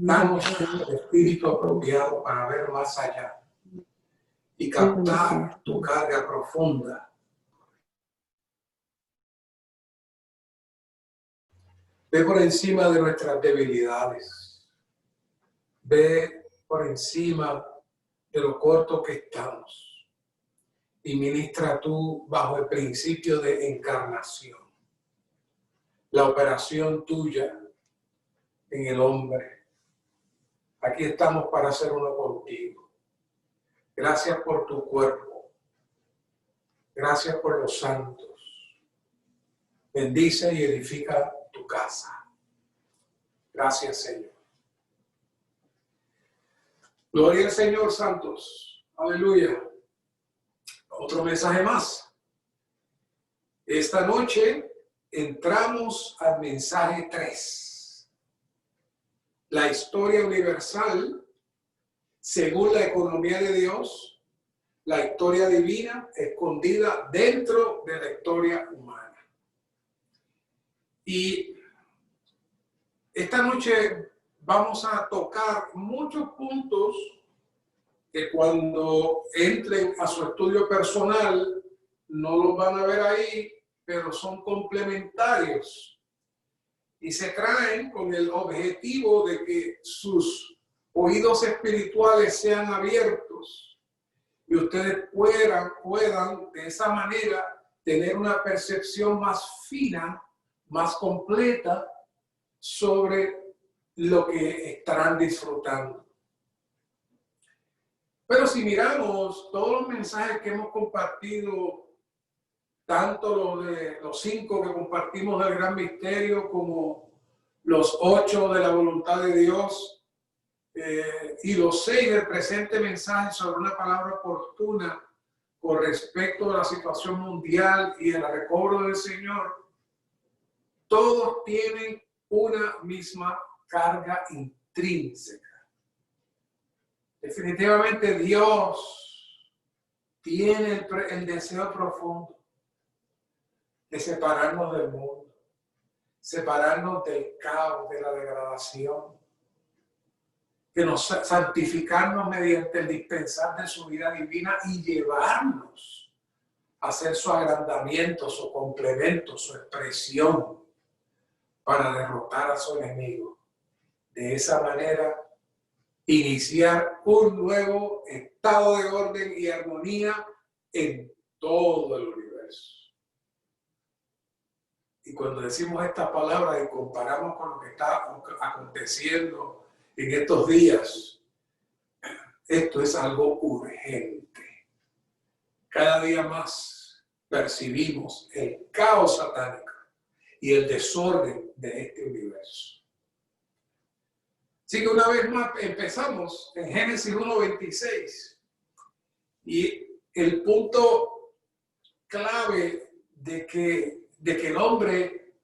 Danos el espíritu apropiado para ver más allá y captar tu carga profunda. Ve por encima de nuestras debilidades. Ve por encima de lo corto que estamos. Y ministra tú bajo el principio de encarnación. La operación tuya en el hombre. Aquí estamos para hacer uno contigo. Gracias por tu cuerpo. Gracias por los santos. Bendice y edifica tu casa. Gracias, Señor. Gloria al Señor, santos. Aleluya. Otro mensaje más. Esta noche entramos al mensaje 3. La historia universal según la economía de Dios, la historia divina escondida dentro de la historia humana. Y esta noche vamos a tocar muchos puntos que cuando entren a su estudio personal no los van a ver ahí, pero son complementarios y se traen con el objetivo de que sus oídos espirituales sean abiertos y ustedes puedan de esa manera tener una percepción más fina, más completa sobre lo que estarán disfrutando. Pero si miramos todos los mensajes que hemos compartido, tanto los 5 que compartimos del gran misterio como los 8 de la voluntad de Dios y los 6 del presente mensaje sobre una palabra oportuna con respecto a la situación mundial y el recobro del Señor, todos tienen una misma carga intrínseca. Definitivamente Dios tiene el deseo profundo de separarnos del mundo, separarnos del caos, de la degradación, que nos santificarnos mediante el dispensar de su vida divina y llevarnos a hacer su agrandamiento, su complemento, su expresión para derrotar a su enemigo. De esa manera, iniciar un nuevo estado de orden y armonía en todo el universo. Y cuando decimos estas palabras y comparamos con lo que está aconteciendo en estos días, esto es algo urgente. Cada día más percibimos el caos satánico y el desorden de este universo. Así que una vez más empezamos en Génesis 1:26 y el punto clave de que el hombre,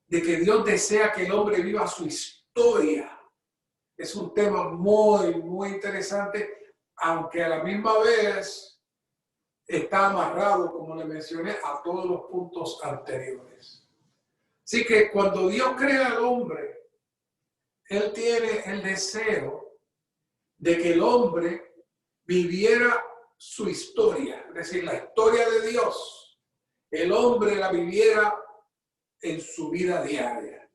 de que Dios desea que el hombre viva su historia, es un tema muy, muy interesante, aunque a la misma vez está amarrado, como le mencioné, a todos los puntos anteriores. Así que cuando Dios crea al hombre, Él tiene el deseo de que el hombre viviera su historia, es decir, la historia de Dios. El hombre la viviera en su vida diaria.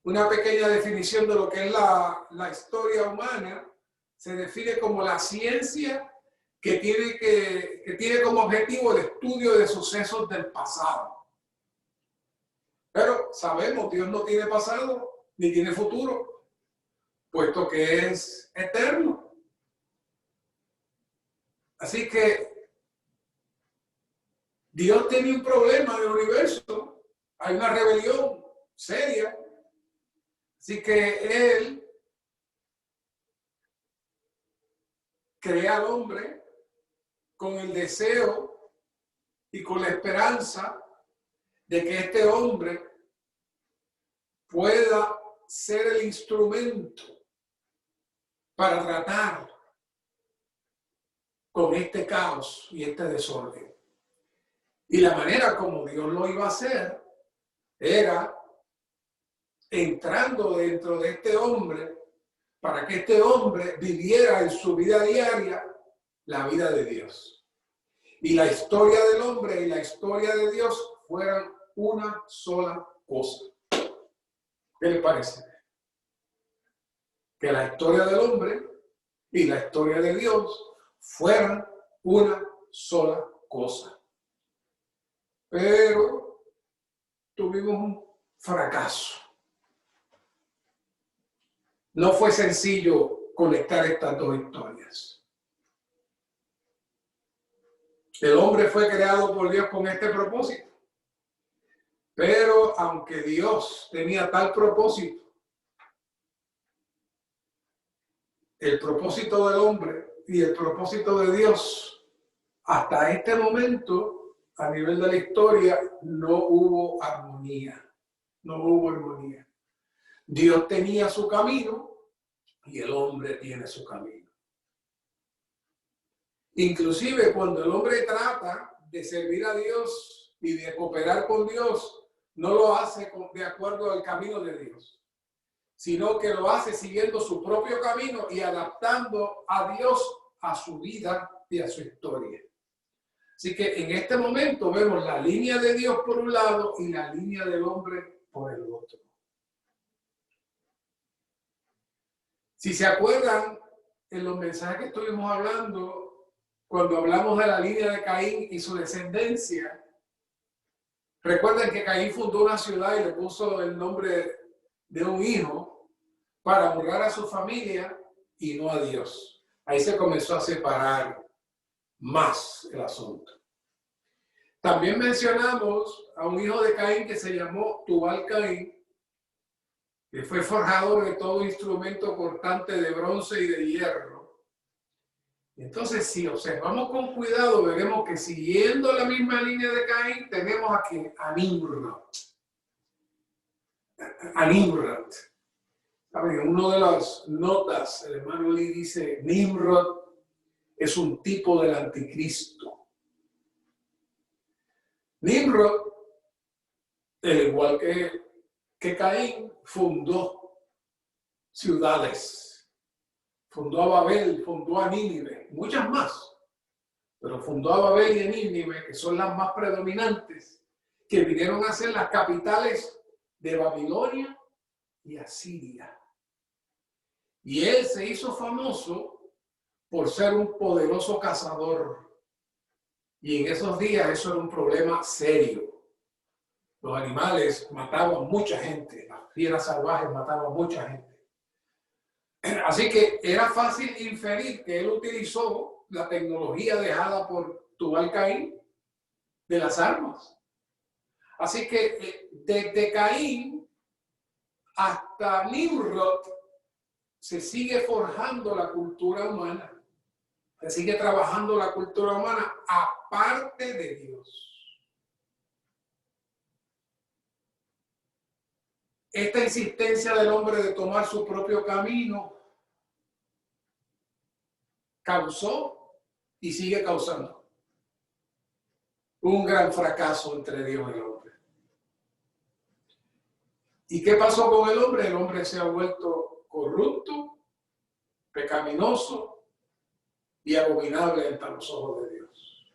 Una pequeña definición de lo que es la historia humana se define como la ciencia que tiene como objetivo el estudio de sucesos del pasado. Pero sabemos, Dios no tiene pasado ni tiene futuro, puesto que es eterno. Así que Dios tiene un problema en el universo, hay una rebelión seria. Así que Él crea al hombre con el deseo y con la esperanza de que este hombre pueda ser el instrumento para tratar con este caos y este desorden. Y la manera como Dios lo iba a hacer era entrando dentro de este hombre para que este hombre viviera en su vida diaria la vida de Dios. Y la historia del hombre y la historia de Dios fueran una sola cosa. ¿Qué les parece? Que la historia del hombre y la historia de Dios fueran una sola cosa. Pero tuvimos un fracaso. No fue sencillo conectar estas dos historias. El hombre fue creado por Dios con este propósito. Pero aunque Dios tenía tal propósito, el propósito del hombre y el propósito de Dios, hasta este momento, a nivel de la historia, no hubo armonía. No hubo armonía. Dios tenía su camino y el hombre tiene su camino. Inclusive cuando el hombre trata de servir a Dios y de cooperar con Dios, no lo hace de acuerdo al camino de Dios, sino que lo hace siguiendo su propio camino y adaptando a Dios a su vida y a su historia. Así que en este momento vemos la línea de Dios por un lado y la línea del hombre por el otro. Si se acuerdan, en los mensajes que estuvimos hablando, cuando hablamos de la línea de Caín y su descendencia, recuerden que Caín fundó una ciudad y le puso el nombre de un hijo para honrar a su familia y no a Dios. Ahí se comenzó a separar más el asunto. También mencionamos a un hijo de Caín que se llamó Tubal Caín, que fue forjador de todo instrumento cortante de bronce y de hierro. Entonces, si observamos con cuidado, veremos que siguiendo la misma línea de Caín, tenemos aquí a Nimrod. A Nimrod. En una de las notas, el hermano Lee dice, Nimrod es un tipo del anticristo. Nimrod, al igual que Caín, fundó ciudades, fundó a Babel, fundó a Nínive, muchas más, pero fundó a Babel y a Nínive, que son las más predominantes, que vinieron a ser las capitales de Babilonia y Asiria. Y él se hizo famoso por ser un poderoso cazador. Y en esos días eso era un problema serio. Los animales mataban mucha gente, las fieras salvajes mataban mucha gente. Así que era fácil inferir que él utilizó la tecnología dejada por Tubal Caín de las armas. Así que desde Caín hasta Nimrod se sigue forjando la cultura humana, se sigue trabajando la cultura humana aparte de Dios. Esta insistencia del hombre de tomar su propio camino causó y sigue causando un gran fracaso entre Dios y el hombre. ¿Y qué pasó con el hombre? El hombre se ha vuelto corrupto, pecaminoso y abominable ante los ojos de Dios.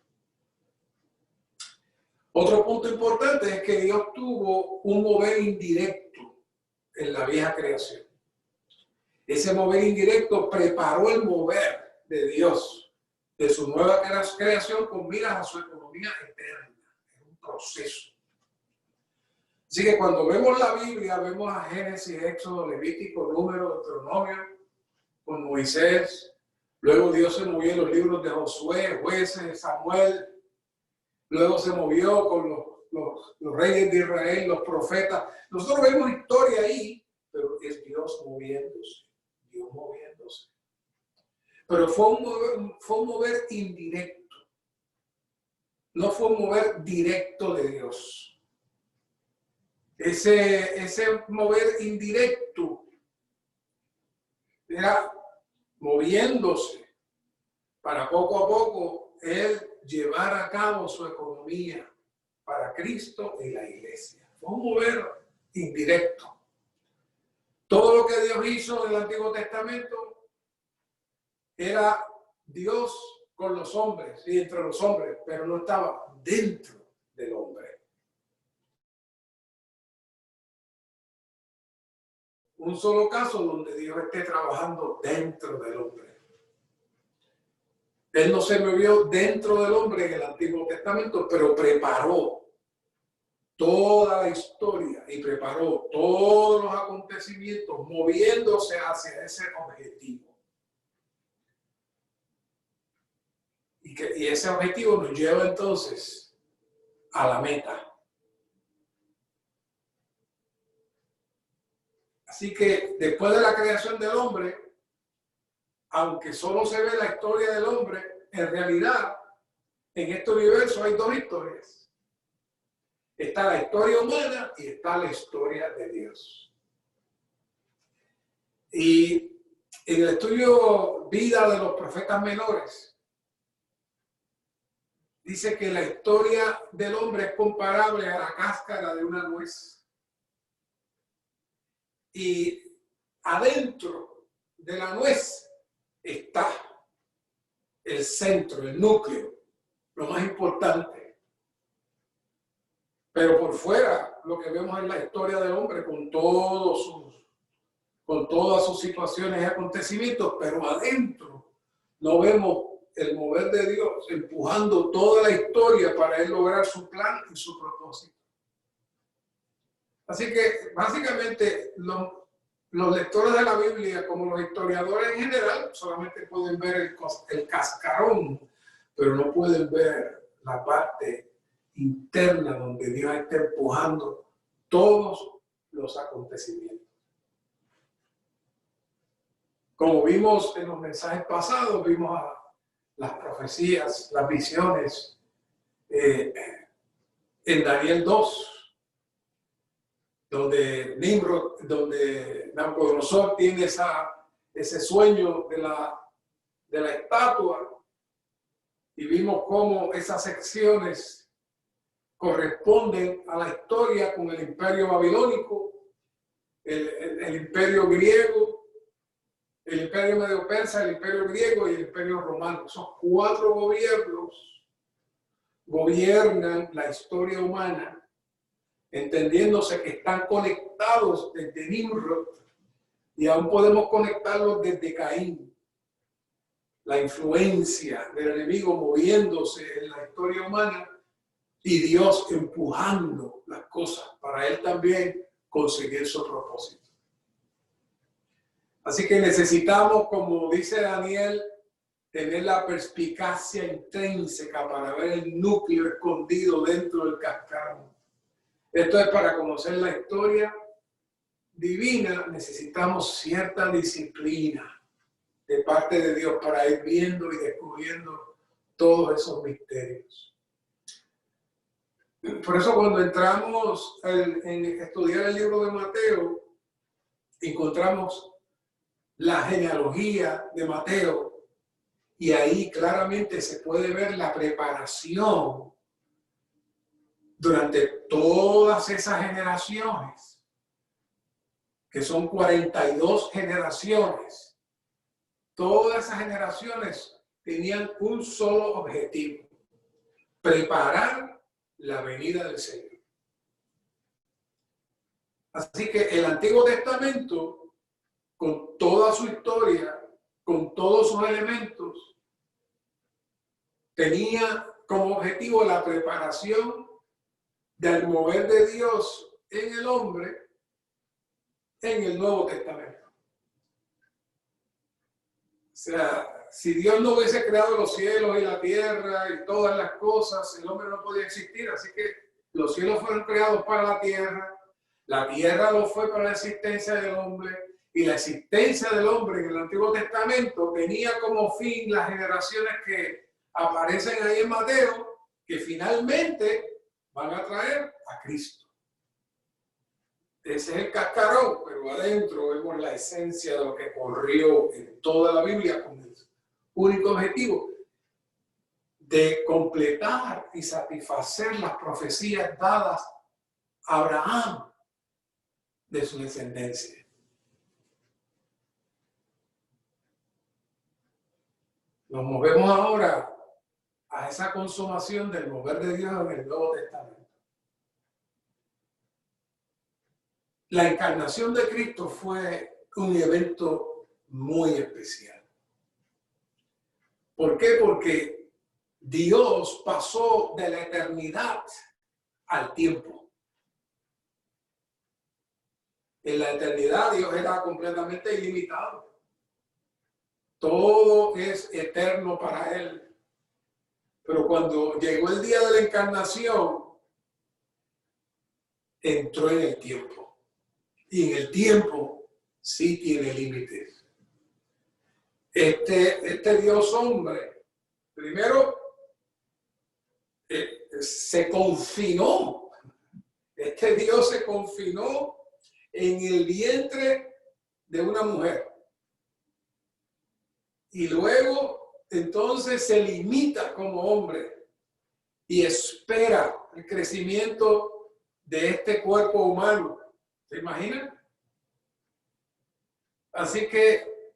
Otro punto importante es que Dios tuvo un mover indirecto en la vieja creación. Ese mover indirecto preparó el mover de Dios, de su nueva creación con miras a su economía eterna. Es un proceso. Así que cuando vemos la Biblia, vemos a Génesis, Éxodo, Levítico, Número, Deuteronomio, con Moisés. Luego Dios se movió en los libros de Josué, Jueces, Samuel. Luego se movió con los reyes de Israel, los profetas. Nosotros vemos historia ahí, pero es Dios moviéndose. Dios moviéndose. Pero fue un mover indirecto. No fue un mover directo de Dios. Ese mover indirecto era moviéndose para poco a poco él llevar a cabo su economía para Cristo y la iglesia. Fue un mover indirecto. Todo lo que Dios hizo en el Antiguo Testamento era Dios con los hombres y entre los hombres, pero no estaba dentro del hombre. Un solo caso donde Dios esté trabajando dentro del hombre. Él no se movió dentro del hombre en el Antiguo Testamento, pero preparó toda la historia y preparó todos los acontecimientos moviéndose hacia ese objetivo. Y ese objetivo nos lleva entonces a la meta. Así que después de la creación del hombre, aunque solo se ve la historia del hombre, en realidad en este universo hay dos historias. Está la historia humana y está la historia de Dios. Y en el estudio Vida de los Profetas Menores, dice que la historia del hombre es comparable a la cáscara de una nuez. Y adentro de la nuez está el centro, el núcleo, lo más importante. Pero por fuera, lo que vemos es la historia del hombre con todas sus situaciones y acontecimientos, pero adentro no vemos el mover de Dios empujando toda la historia para él lograr su plan y su propósito. Así que básicamente los lectores de la Biblia, como los historiadores en general, solamente pueden ver el cascarón, pero no pueden ver la parte interna donde Dios está empujando todos los acontecimientos. Como vimos en los mensajes pasados, vimos a las profecías, las visiones en Daniel 2, donde Nabucodonosor tiene ese sueño de la estatua, y vimos cómo esas secciones corresponden a la historia con el imperio babilónico, el imperio griego, el imperio medio persa, el imperio griego y el imperio romano. Esos 4 gobiernos gobiernan la historia humana, entendiéndose que están conectados desde Nimrod y aún podemos conectarlos desde Caín. La influencia del enemigo moviéndose en la historia humana y Dios empujando las cosas para él también conseguir su propósito. Así que necesitamos, como dice Daniel, tener la perspicacia intrínseca para ver el núcleo escondido dentro del cascarón. Esto es para conocer la historia divina, necesitamos cierta disciplina de parte de Dios para ir viendo y descubriendo todos esos misterios. Por eso cuando entramos en estudiar el libro de Mateo, encontramos la genealogía de Mateo y ahí claramente se puede ver la preparación durante todas esas generaciones, que son 42 generaciones. Todas esas generaciones tenían un solo objetivo: preparar la venida del Señor. Así que el Antiguo Testamento, con toda su historia, con todos sus elementos, tenía como objetivo la preparación del mover de Dios en el hombre en el Nuevo Testamento. O sea, si Dios no hubiese creado los cielos y la tierra y todas las cosas, el hombre no podía existir. Así que los cielos fueron creados para la tierra lo fue para la existencia del hombre, y la existencia del hombre en el Antiguo Testamento tenía como fin las generaciones que aparecen ahí en Mateo, que finalmente van a traer a Cristo. Ese es el cascarón, pero adentro vemos la esencia de lo que corrió en toda la Biblia con el único objetivo de completar y satisfacer las profecías dadas a Abraham de su descendencia. Nos movemos ahora a esa consumación del mover de Dios en el Nuevo Testamento. La encarnación de Cristo fue un evento muy especial. ¿Por qué? Porque Dios pasó de la eternidad al tiempo. En la eternidad Dios era completamente ilimitado. Todo es eterno para Él. Pero cuando llegó el día de la encarnación, entró en el tiempo. Y en el tiempo sí tiene límites. Este Dios hombre, primero, se confinó. Este Dios se confinó en el vientre de una mujer. Y luego, entonces, se limita como hombre y espera el crecimiento de este cuerpo humano. ¿Se imaginan? Así que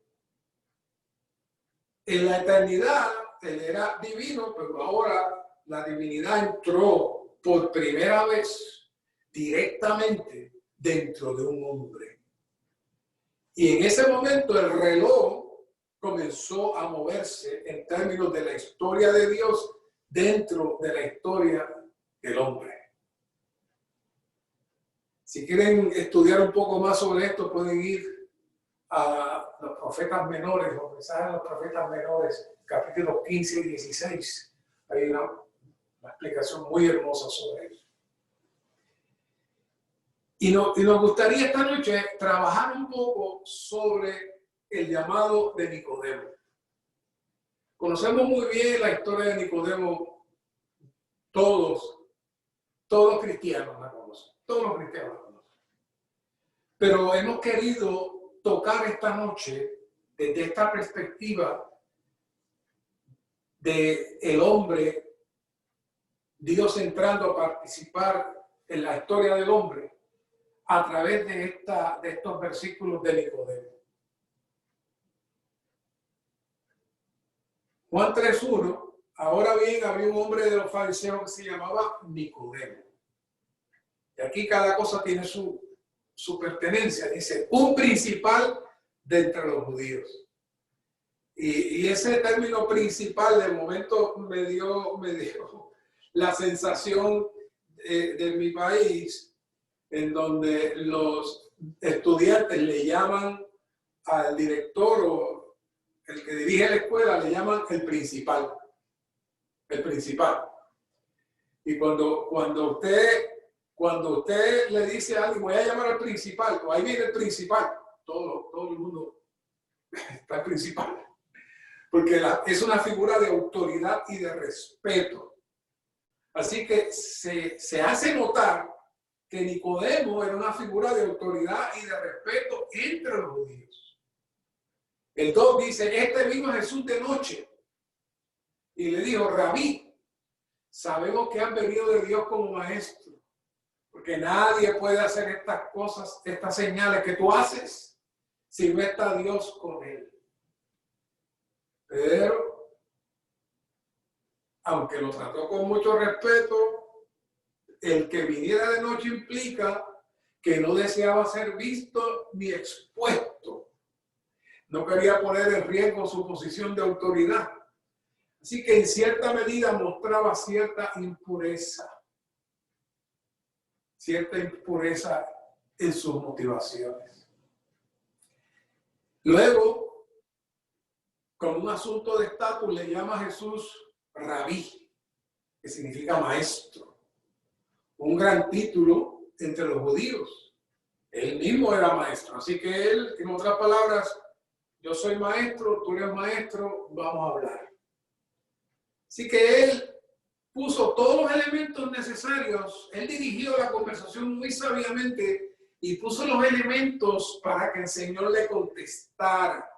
en la eternidad él era divino, pero ahora la divinidad entró por primera vez directamente dentro de un hombre. Y en ese momento el reloj comenzó a moverse en términos de la historia de Dios dentro de la historia del hombre. Si quieren estudiar un poco más sobre esto, pueden ir a los profetas menores, los mensajes de los profetas menores, capítulos 15 y 16. Hay una explicación muy hermosa sobre eso. Y nos gustaría esta noche trabajar un poco sobre el llamado de Nicodemo. Conocemos muy bien la historia de Nicodemo, todos cristianos la conocen, todos los cristianos la conocen. Pero hemos querido tocar esta noche desde esta perspectiva de el hombre, Dios entrando a participar en la historia del hombre a través de estos versículos de Nicodemo. Juan 3:1, ahora bien, había un hombre de los fariseos que se llamaba Nicodemo. Y aquí cada cosa tiene su pertenencia. Dice, un principal de entre los judíos. Y ese término principal de momento me dio la sensación de mi país, en donde los estudiantes le llaman al director o el que dirige la escuela, le llaman el principal. El principal. Y cuando usted le dice a alguien, voy a llamar al principal, o ahí viene el principal, todo el mundo está el principal. Porque es una figura de autoridad y de respeto. Así que se hace notar que Nicodemo era una figura de autoridad y de respeto entre los judíos. El 2 dice, vino a Jesús de noche y le dijo, Rabí, sabemos que has venido de Dios como maestro, porque nadie puede hacer estas cosas, estas señales que tú haces, si no está Dios con él. Pero, aunque lo trató con mucho respeto, el que viniera de noche implica que no deseaba ser visto ni expuesto. No quería poner en riesgo su posición de autoridad. Así que en cierta medida mostraba cierta impureza en sus motivaciones. Luego, como un asunto de estatus, le llama a Jesús Rabí, que significa maestro. Un gran título entre los judíos. Él mismo era maestro. Así que él, en otras palabras, yo soy maestro, tú eres maestro, vamos a hablar. Así que él puso todos los elementos necesarios. Él dirigió la conversación muy sabiamente y puso los elementos para que el Señor le contestara.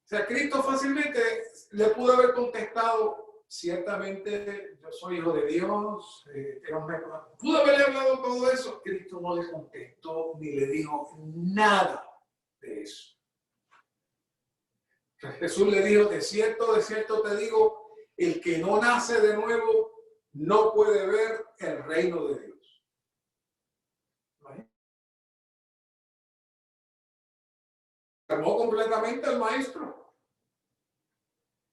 O sea, Cristo fácilmente le pudo haber contestado, ciertamente yo soy hijo de Dios, pudo haberle hablado todo eso. Cristo no le contestó ni le dijo nada de eso. Jesús le dijo, de cierto te digo, el que no nace de nuevo no puede ver el reino de Dios. Tomó completamente al maestro.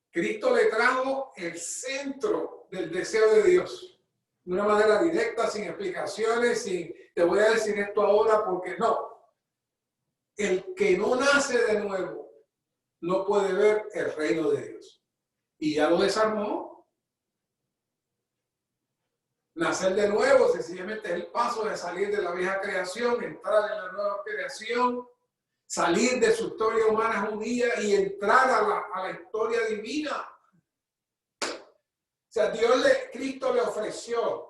Cristo le trajo el centro del deseo de Dios. De una manera directa, sin explicaciones, sin te voy a decir esto ahora porque no. El que no nace de nuevo no puede ver el reino de Dios. Y ya lo desarmó. Nacer de nuevo sencillamente es el paso de salir de la vieja creación, entrar en la nueva creación, salir de su historia humana judía y entrar a la historia divina. O sea, Cristo le ofreció,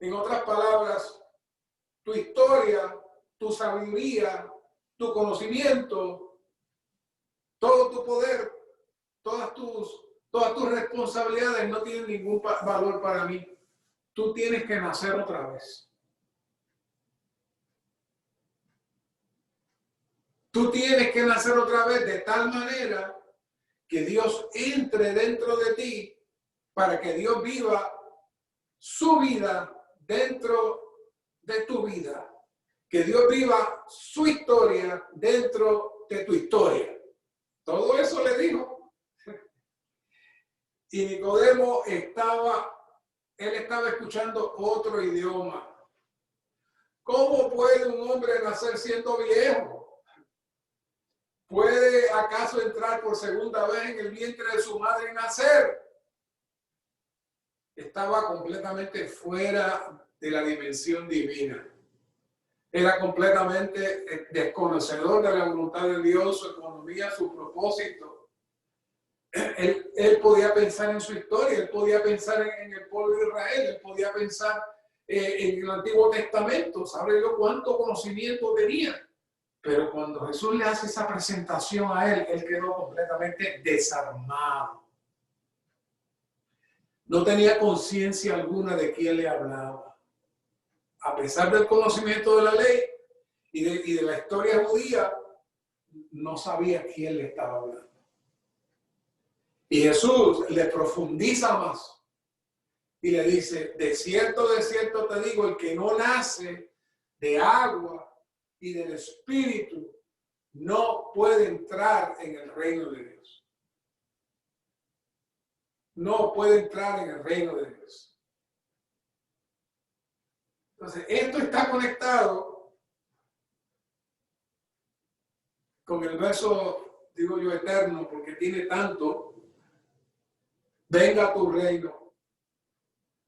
en otras palabras, tu historia, tu sabiduría, tu conocimiento, todo tu poder, todas tus responsabilidades no tienen ningún valor para mí. Tú tienes que nacer otra vez. Tú tienes que nacer otra vez de tal manera que Dios entre dentro de ti para que Dios viva su vida dentro de tu vida. Que Dios viva su historia dentro de tu historia. Todo eso le dijo. Y Nicodemo estaba escuchando otro idioma. ¿Cómo puede un hombre nacer siendo viejo? ¿Puede acaso entrar por segunda vez en el vientre de su madre y nacer? Estaba completamente fuera de la dimensión divina. Era completamente desconocedor de la voluntad de Dios, su economía, su propósito. Él podía pensar en su historia, él podía pensar en el pueblo de Israel, él podía pensar en el Antiguo Testamento, sabe yo cuánto conocimiento tenía. Pero cuando Jesús le hace esa presentación a él quedó completamente desarmado. No tenía conciencia alguna de quién le hablaba. A pesar del conocimiento de la ley y de la historia judía, no sabía quién le estaba hablando. Y Jesús le profundiza más y le dice, de cierto te digo, el que no nace de agua y del Espíritu no puede entrar en el reino de Dios. No puede entrar en el reino de Dios. Entonces, esto está conectado con el verso, digo yo, eterno, porque tiene tanto. Venga tu reino,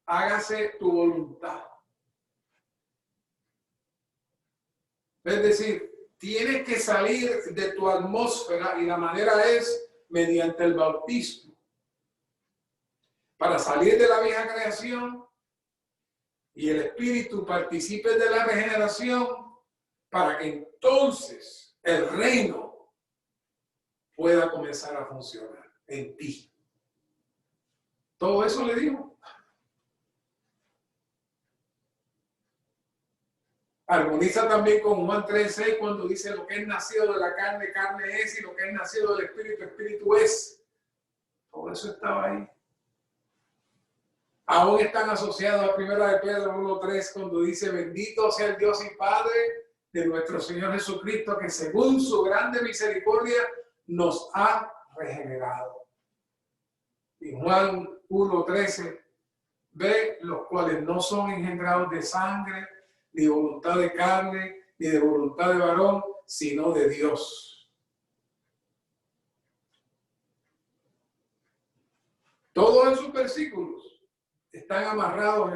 hágase tu voluntad. Es decir, tienes que salir de tu atmósfera y la manera es mediante el bautismo. Para salir de la vieja creación y el Espíritu participe de la regeneración para que entonces el reino pueda comenzar a funcionar en ti. Todo eso le dijo. Armoniza también con Juan 3:6 cuando dice lo que es nacido de la carne, carne es, y lo que es nacido del Espíritu, Espíritu es. Todo eso estaba ahí. Aún están asociados a 1 de Pedro 1:3 cuando dice bendito sea el Dios y Padre de nuestro Señor Jesucristo que según su grande misericordia nos ha regenerado. Y Juan 1:13, ve los cuales no son engendrados de sangre, ni de voluntad de carne, ni de voluntad de varón, sino de Dios. Todos esos versículos están amarrados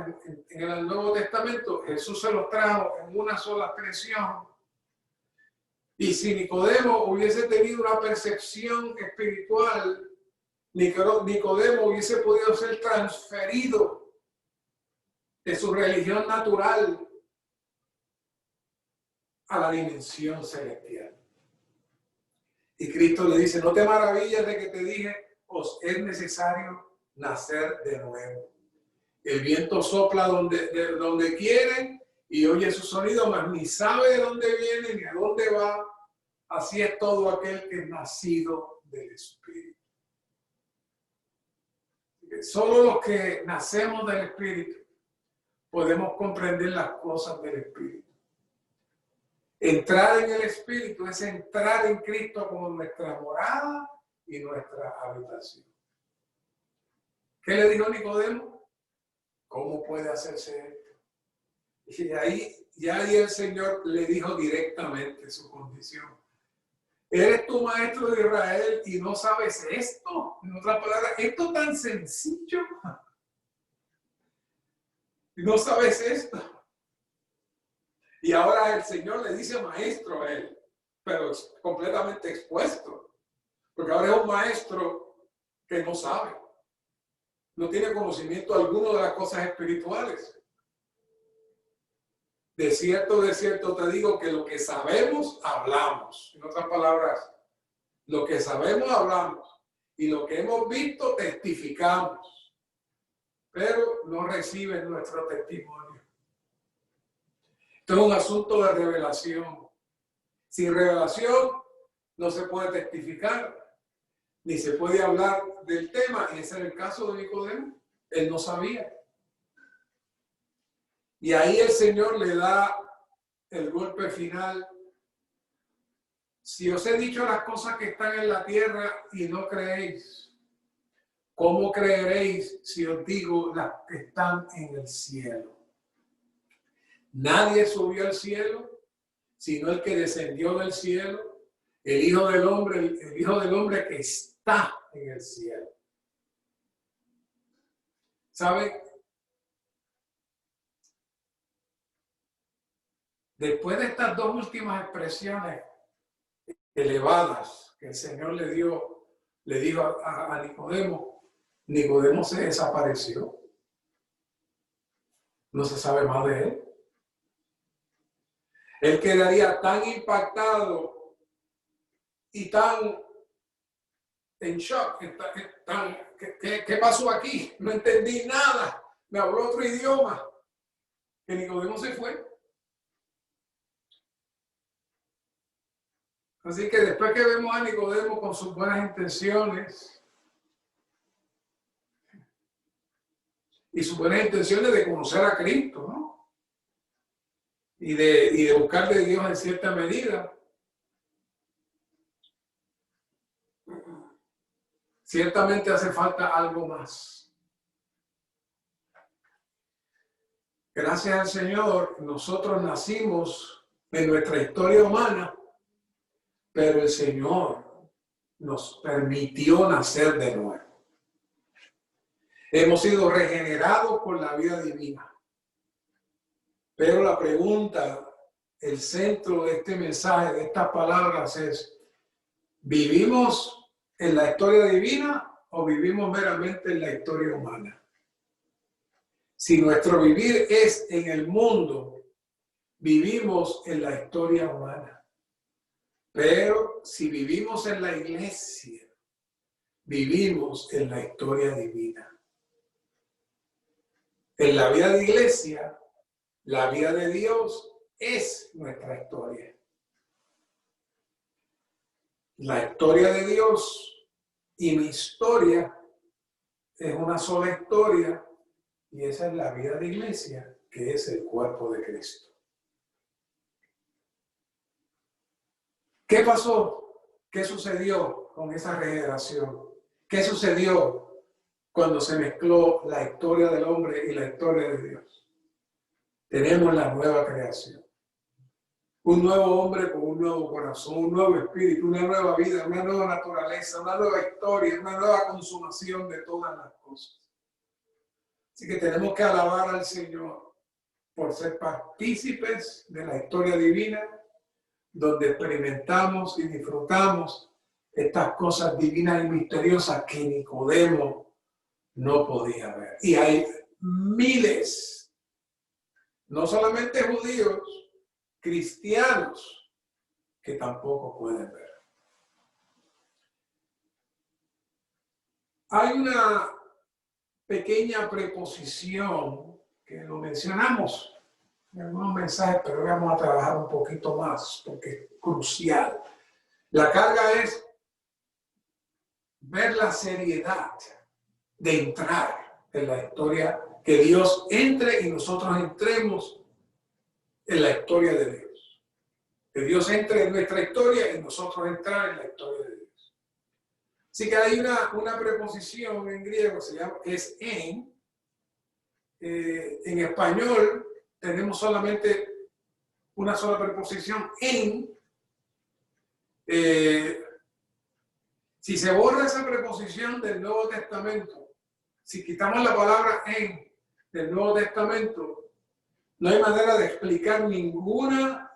en el Nuevo Testamento. Jesús se los trajo en una sola expresión. Y si Nicodemo hubiese tenido una percepción espiritual, Nicodemo hubiese podido ser transferido de su religión natural a la dimensión celestial. Y Cristo le dice, no te maravilles de que te dije, os es necesario nacer de nuevo. El viento sopla de donde quiere y oye su sonido, mas ni sabe de dónde viene ni a dónde va. Así es todo aquel que es nacido del Espíritu. Solo los que nacemos del Espíritu podemos comprender las cosas del Espíritu. Entrar en el Espíritu es entrar en Cristo como nuestra morada y nuestra habitación. ¿Qué le dijo Nicodemo? ¿Cómo puede hacerse esto? Y ahí el Señor le dijo directamente su condición. ¿Eres tu maestro de Israel y no sabes esto? En otras palabras, esto tan sencillo. ¿Y no sabes esto? Y ahora el Señor le dice maestro a él, pero es completamente expuesto. Porque ahora es un maestro que no sabe. No tiene conocimiento alguno de las cosas espirituales. De cierto te digo que lo que sabemos, hablamos. En otras palabras, lo que sabemos, hablamos. Y lo que hemos visto, testificamos. Pero no reciben nuestro testimonio. Esto es un asunto de revelación. Sin revelación no se puede testificar, ni se puede hablar del tema. Y ese era el caso de Nicodemo. Él no sabía. Y ahí el Señor le da el golpe final. Si os he dicho las cosas que están en la tierra y no creéis, ¿cómo creeréis si os digo las que están en el cielo? Nadie subió al cielo, sino el que descendió del cielo, el Hijo del Hombre que está en el cielo. ¿Sabe? Después de estas dos últimas expresiones elevadas que el Señor le dijo a Nicodemo, Nicodemo se desapareció. No se sabe más de él. Él quedaría tan impactado y tan en shock. ¿Qué pasó aquí? No entendí nada. Me habló otro idioma. Que Nicodemo se fue. Así que después que vemos a Nicodemo con sus buenas intenciones y sus buenas intenciones de conocer a Cristo, ¿no? Y de buscar de Dios en cierta medida, ciertamente hace falta algo más. Gracias al Señor, nosotros nacimos en nuestra historia humana, pero el Señor nos permitió nacer de nuevo. Hemos sido regenerados por la vida divina. Pero la pregunta, el centro de este mensaje, de estas palabras es, ¿vivimos en la historia divina o vivimos meramente en la historia humana? Si nuestro vivir es en el mundo, vivimos en la historia humana. Pero si vivimos en la iglesia, vivimos en la historia divina. En la vida de iglesia, la vida de Dios es nuestra historia. La historia de Dios y mi historia es una sola historia y esa es la vida de iglesia, que es el cuerpo de Cristo. ¿Qué pasó? ¿Qué sucedió con esa regeneración? ¿Qué sucedió cuando se mezcló la historia del hombre y la historia de Dios? Tenemos la nueva creación. Un nuevo hombre con un nuevo corazón, un nuevo espíritu, una nueva vida, una nueva naturaleza, una nueva historia, una nueva consumación de todas las cosas. Así que tenemos que alabar al Señor por ser partícipes de la historia divina, donde experimentamos y disfrutamos estas cosas divinas y misteriosas que Nicodemo no podía ver. Y hay miles, no solamente judíos, cristianos, que tampoco pueden ver. Hay una pequeña preposición que lo mencionamos en algunos mensajes, pero vamos a trabajar un poquito más porque es crucial. La carga es ver la seriedad de entrar en la historia, que Dios entre y nosotros entremos en la historia de Dios. Que Dios entre en nuestra historia y nosotros entrar en la historia de Dios. Así que hay una preposición en griego que es en. En español tenemos solamente una sola preposición, en. Si se borra esa preposición del Nuevo Testamento, si quitamos la palabra en del Nuevo Testamento, no hay manera de explicar ninguna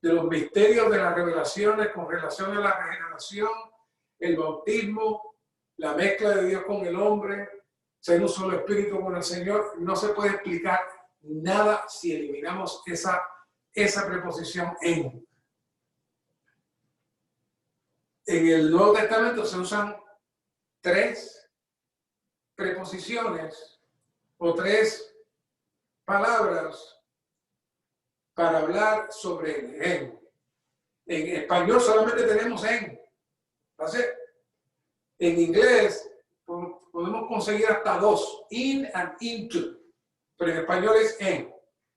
de los misterios de las revelaciones con relación a la regeneración, el bautismo, la mezcla de Dios con el hombre, ser un solo espíritu con el Señor. No se puede explicar nada si eliminamos esa preposición en. En el Nuevo Testamento se usan 3 preposiciones o 3 palabras para hablar sobre el en. En español solamente tenemos en. ¿Sí? En inglés podemos conseguir hasta 2, in and into, pero en español es en.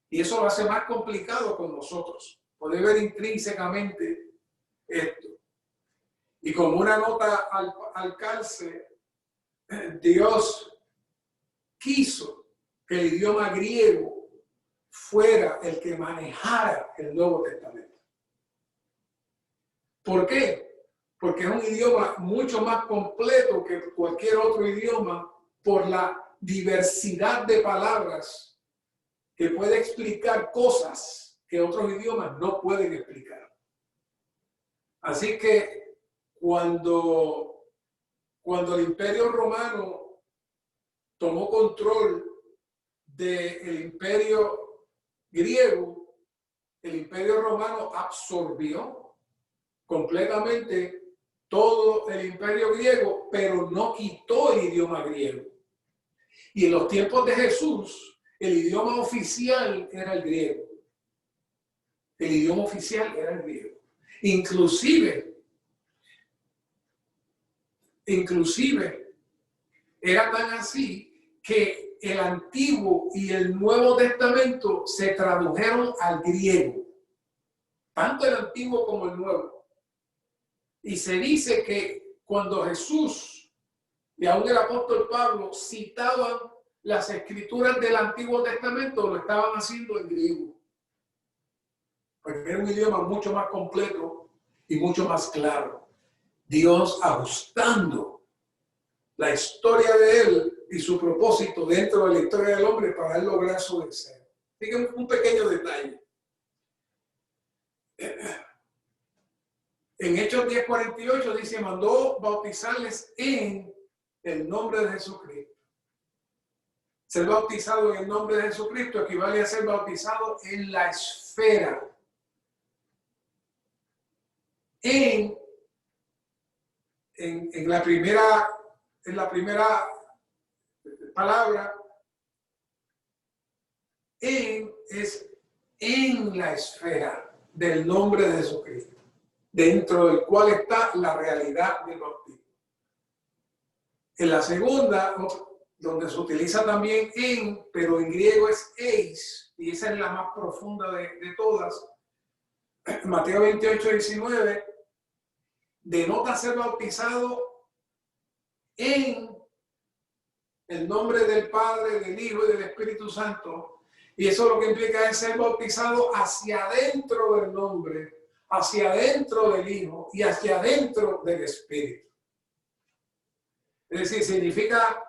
Y eso lo hace más complicado con nosotros. Poder ver intrínsecamente esto. Y como una nota al calce, Dios quiso que el idioma griego fuera el que manejara el Nuevo Testamento. ¿Por qué? Porque es un idioma mucho más completo que cualquier otro idioma por la diversidad de palabras que puede explicar cosas que otros idiomas no pueden explicar. Así que cuando el Imperio Romano tomó control del Imperio griego, el Imperio Romano absorbió completamente todo el Imperio griego, pero no quitó el idioma griego. Y en los tiempos de Jesús, el idioma oficial era el griego. El idioma oficial era el griego. Inclusive era tan así que el Antiguo y el Nuevo Testamento se tradujeron al griego, tanto el Antiguo como el Nuevo. Y se dice que cuando Jesús y aún el apóstol Pablo citaban las escrituras del Antiguo Testamento, lo estaban haciendo en griego, porque era un idioma mucho más completo y mucho más claro. Dios ajustando la historia de él y su propósito dentro de la historia del hombre para él lograr su deseo. Fíjense un pequeño detalle. En Hechos 10:48 dice, mandó bautizarles en el nombre de Jesucristo. Ser bautizado en el nombre de Jesucristo equivale a ser bautizado en la esfera. En la primera palabra, es en la esfera del nombre de Jesucristo, dentro del cual está la realidad del bautismo. En la segunda, donde se utiliza también en, pero en griego es eis, y esa es la más profunda de todas, Mateo 28:19, denota ser bautizado en el nombre del Padre, del Hijo y del Espíritu Santo. Y eso lo que implica es ser bautizado hacia adentro del nombre, hacia adentro del Hijo y hacia adentro del Espíritu. Es decir, significa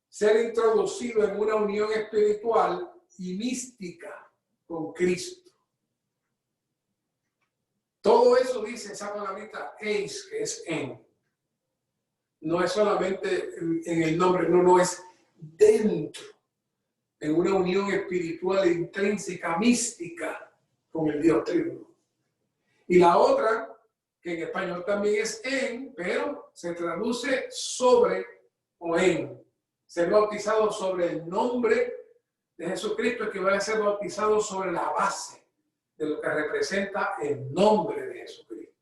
ser introducido en una unión espiritual y mística con Cristo. Todo eso dice esa palabrita eis, que es en. No es solamente en el nombre, no es dentro, en una unión espiritual intrínseca, mística con el Dios Trino. Y la otra, que en español también es en, pero se traduce sobre o en. Ser bautizado sobre el nombre de Jesucristo equivale a ser bautizado sobre la base de lo que representa el nombre de Jesucristo.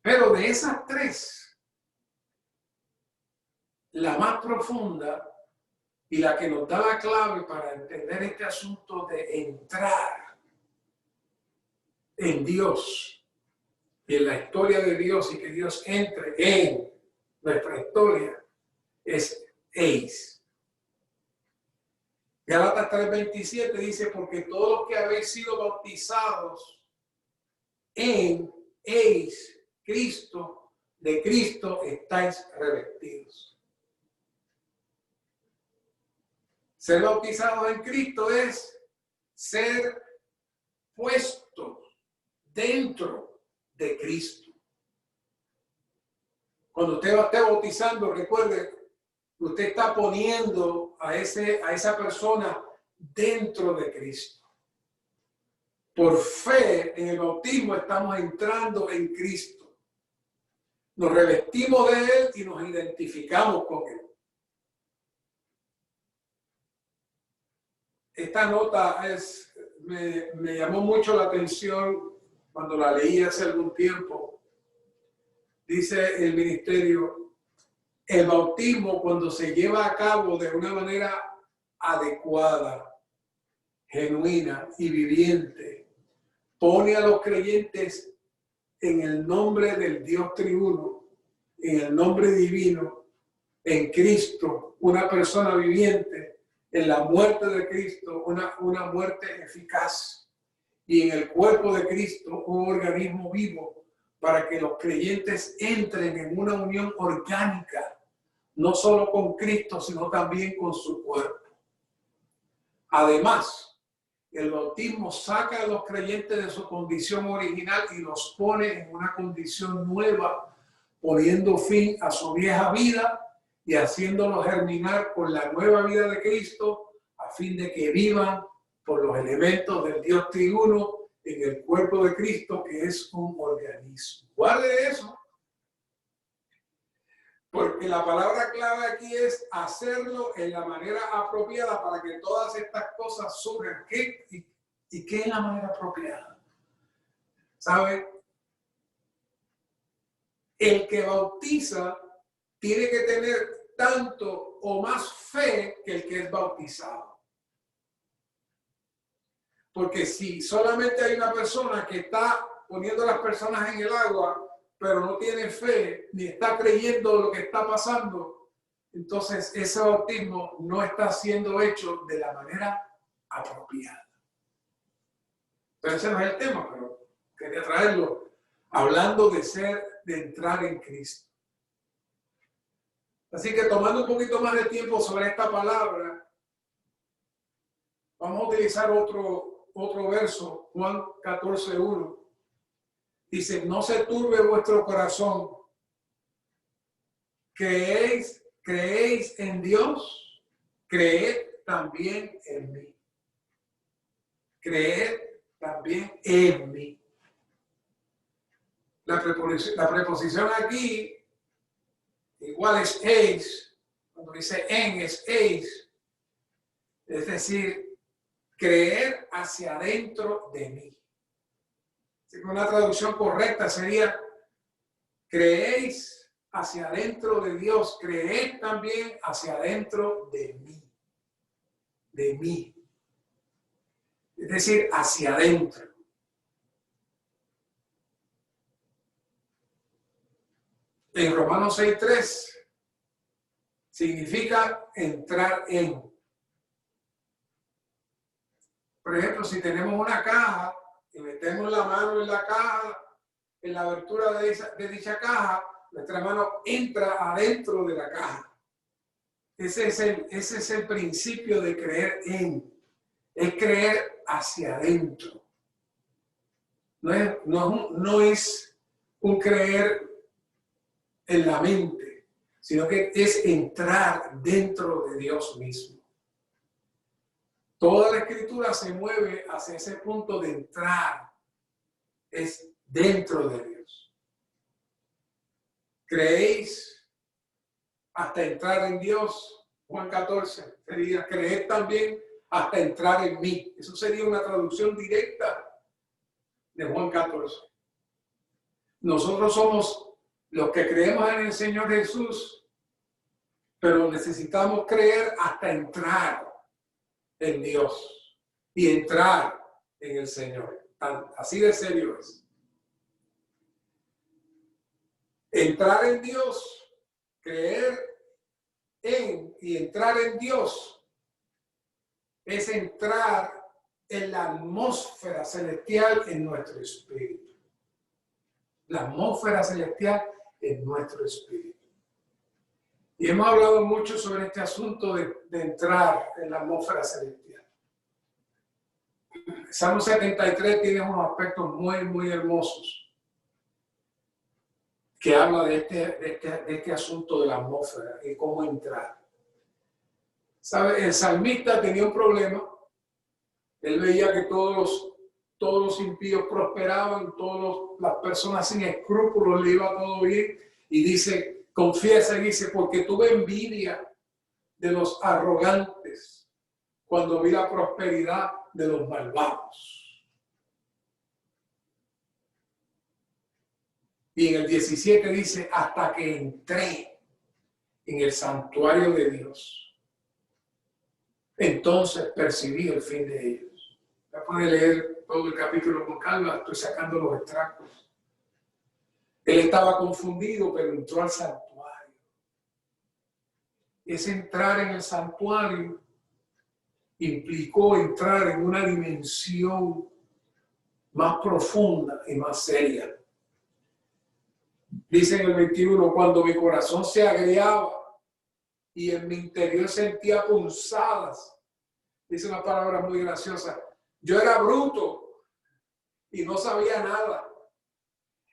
Pero de esas 3 la más profunda y la que nos da la clave para entender este asunto de entrar en Dios y en la historia de Dios y que Dios entre en nuestra historia es eis. Gálatas 3:27 dice, porque todos los que habéis sido bautizados en eis Cristo, de Cristo estáis revestidos. Ser bautizados en Cristo es ser puestos dentro de Cristo. Cuando usted esté bautizando, recuerde, usted está poniendo a esa persona dentro de Cristo. Por fe, en el bautismo estamos entrando en Cristo. Nos revestimos de Él y nos identificamos con Él. Esta nota me llamó mucho la atención cuando la leí hace algún tiempo. Dice el ministerio, el bautismo cuando se lleva a cabo de una manera adecuada, genuina y viviente, pone a los creyentes en el nombre del Dios triuno, en el nombre divino, en Cristo, una persona viviente, en la muerte de Cristo, una muerte eficaz, y en el cuerpo de Cristo, un organismo vivo, para que los creyentes entren en una unión orgánica, no solo con Cristo, sino también con su cuerpo. Además, el bautismo saca a los creyentes de su condición original y los pone en una condición nueva, poniendo fin a su vieja vida y haciéndolos germinar con la nueva vida de Cristo, a fin de que vivan por los elementos del Dios triuno en el cuerpo de Cristo, que es un organismo. Guarde eso, porque la palabra clave aquí es hacerlo en la manera apropiada para que todas estas cosas surjan. ¿Y qué es la manera apropiada? ¿Sabe? El que bautiza tiene que tener tanto o más fe que el que es bautizado. Porque si solamente hay una persona que está poniendo a las personas en el agua, pero no tiene fe, ni está creyendo lo que está pasando, entonces ese bautismo no está siendo hecho de la manera apropiada. Pero ese no es el tema, pero quería traerlo, hablando de entrar en Cristo. Así que tomando un poquito más de tiempo sobre esta palabra, vamos a utilizar otro verso, Juan 14:1. Dice, no se turbe vuestro corazón. ¿Creéis en Dios? Creed también en mí. Creed también en mí. La preposición aquí igual es eis. Cuando dice en es eis. Es decir, creer hacia adentro de mí. Así que una traducción correcta sería, creéis hacia adentro de Dios, creed también hacia adentro de mí. De mí. Es decir, hacia adentro. En Romanos 6:3 significa entrar en. Por ejemplo, si tenemos una caja y metemos la mano en la caja, en la abertura de dicha caja, nuestra mano entra adentro de la caja. Ese es el principio de creer en. Es creer hacia adentro. No es un creer en la mente, sino que es entrar dentro de Dios mismo. Toda la escritura se mueve hacia ese punto de entrar. Es dentro de Dios. ¿Creéis hasta entrar en Dios? Juan 14 sería creer también hasta entrar en mí. Eso sería una traducción directa de Juan 14. Nosotros somos los que creemos en el Señor Jesús. pero necesitamos creer hasta entrar en Dios y entrar en el Señor. Así de serio es. Entrar en Dios, creer en y entrar en Dios es entrar en la atmósfera celestial en nuestro espíritu. La atmósfera celestial en nuestro espíritu. Y hemos hablado mucho sobre este asunto de entrar en la atmósfera celestial. Salmo 73 tiene unos aspectos muy, muy hermosos que habla de este asunto de la atmósfera y cómo entrar. ¿Sabe? El salmista tenía un problema. Él veía que todos los impíos prosperaban, las personas sin escrúpulos le iba todo bien. Y dice, confiesa y dice, porque tuve envidia de los arrogantes cuando vi la prosperidad de los malvados. Y en el 17 dice, hasta que entré en el santuario de Dios, entonces percibí el fin de ellos. Ya puede leer todo el capítulo con calma, estoy sacando los extractos. Él estaba confundido, pero entró al santuario. Ese entrar en el santuario implicó entrar en una dimensión más profunda y más seria. Dice en el 21, cuando mi corazón se agriaba y en mi interior sentía punzadas, dice una palabra muy graciosa, yo era bruto y no sabía nada.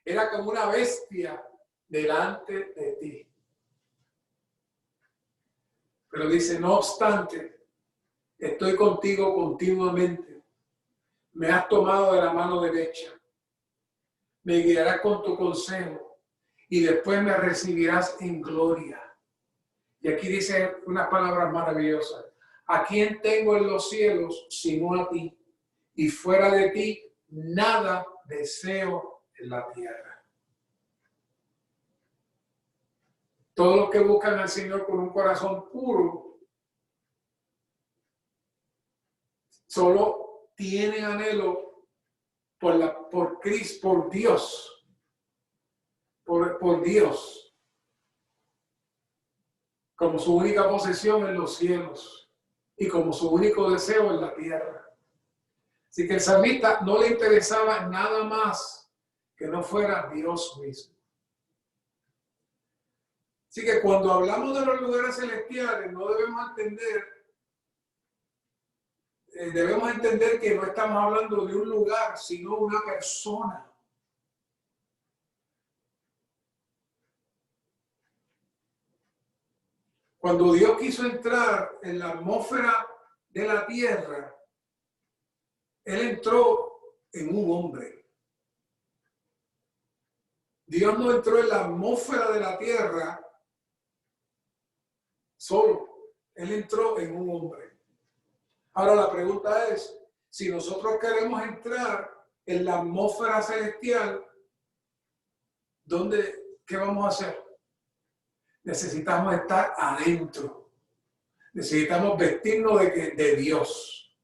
Era como una bestia delante de ti. Pero dice, no obstante, estoy contigo continuamente. Me has tomado de la mano derecha. Me guiarás con tu consejo y después me recibirás en gloria. Y aquí dice unas palabras maravillosas. ¿A quién tengo en los cielos sino a ti? Y fuera de ti nada deseo en la tierra. Todos los que buscan al Señor con un corazón puro solo tienen anhelo por Cristo, por Dios, por Dios, como su única posesión en los cielos y como su único deseo en la tierra. Así que el salmista no le interesaba nada más que no fuera Dios mismo. Así que cuando hablamos de los lugares celestiales, no debemos entender que no estamos hablando de un lugar, sino una persona. Cuando Dios quiso entrar en la atmósfera de la tierra, Él entró en un hombre. Dios no entró en la atmósfera de la tierra solo. Él entró en un hombre. Ahora la pregunta es, si nosotros queremos entrar en la atmósfera celestial, ¿qué vamos a hacer? Necesitamos estar adentro. Necesitamos vestirnos de Dios.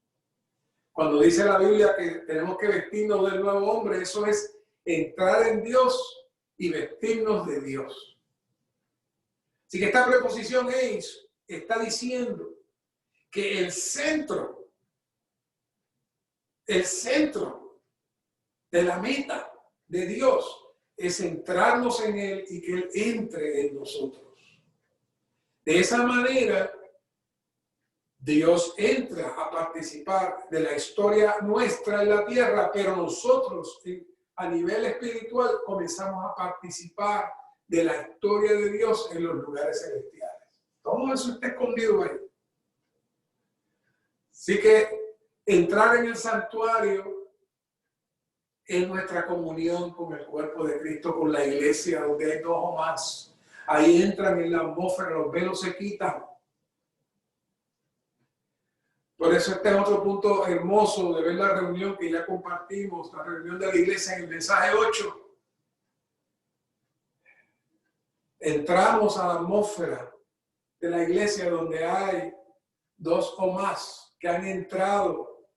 Cuando dice la Biblia que tenemos que vestirnos del nuevo hombre, eso es entrar en Dios y vestirnos de Dios. Así que esta preposición es, está diciendo que el centro de la meta de Dios es centrarnos en Él y que Él entre en nosotros. De esa manera, Dios entra a participar de la historia nuestra en la tierra, pero nosotros a nivel espiritual comenzamos a participar de la historia de Dios en los lugares celestiales. Todo eso está escondido ahí. Así que entrar en el santuario es nuestra comunión con el cuerpo de Cristo, con la iglesia, donde hay dos o más. Ahí entran en la atmósfera, los velos se quitan. Por eso este es otro punto hermoso de ver la reunión que ya compartimos, la reunión de la iglesia en el mensaje 8. Entramos a la atmósfera de la iglesia donde hay dos o más que han entrado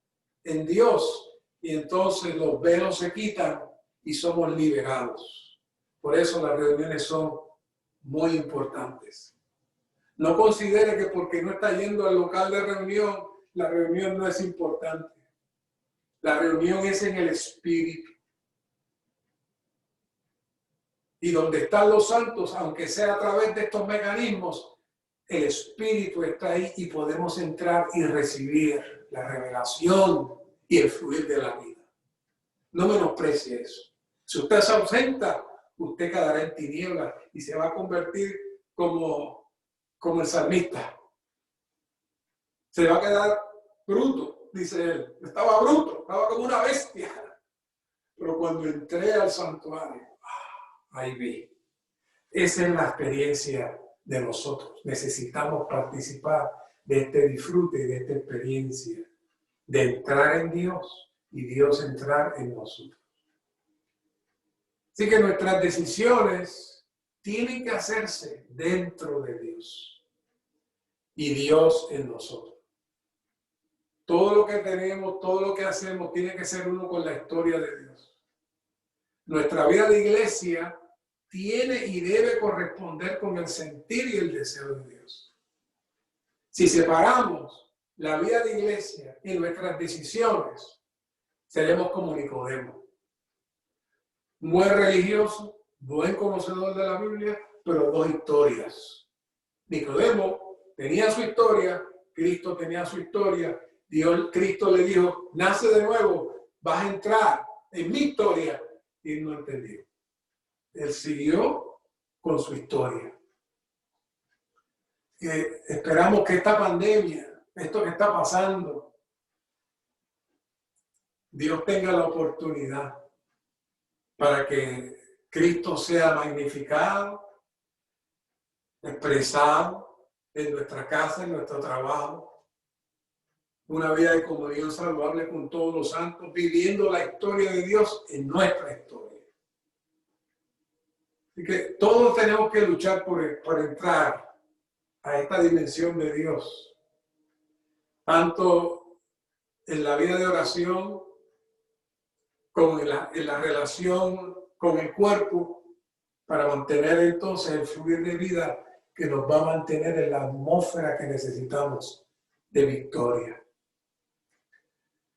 en Dios y entonces los velos se quitan y somos liberados. Por eso las reuniones son muy importantes. No considere que porque no está yendo al local de reunión, la reunión no es importante. La reunión es en el Espíritu. Y donde están los santos, aunque sea a través de estos mecanismos, el Espíritu está ahí y podemos entrar y recibir la revelación y el fluir de la vida. No menosprecie eso. Si usted se ausenta, usted quedará en tinieblas y se va a convertir como el salmista. Se va a quedar bruto, dice él. Estaba bruto, estaba como una bestia. Pero cuando entré al santuario, ahí vi. Esa es la experiencia de nosotros. Necesitamos participar de este disfrute y de esta experiencia de entrar en Dios y Dios entrar en nosotros. Así que nuestras decisiones tienen que hacerse dentro de Dios y Dios en nosotros. Todo lo que tenemos, todo lo que hacemos tiene que ser uno con la historia de Dios. Nuestra vida de iglesia tiene y debe corresponder con el sentir y el deseo de Dios. Si separamos la vida de iglesia y nuestras decisiones, seremos como Nicodemo. Muy religioso, buen conocedor de la Biblia, pero dos historias. Nicodemo tenía su historia, Cristo tenía su historia. Cristo le dijo, nace de nuevo, vas a entrar en mi historia. Y él no entendió. Él siguió con su historia. Esperamos que esta pandemia, esto que está pasando, Dios tenga la oportunidad para que Cristo sea magnificado, expresado en nuestra casa, en nuestro trabajo. Una vida de comunión saludable con todos los santos, viviendo la historia de Dios en nuestra historia. Así que todos tenemos que luchar por entrar a esta dimensión de Dios, tanto en la vida de oración, como en la relación con el cuerpo, para mantener entonces el fluir de vida que nos va a mantener en la atmósfera que necesitamos de victoria.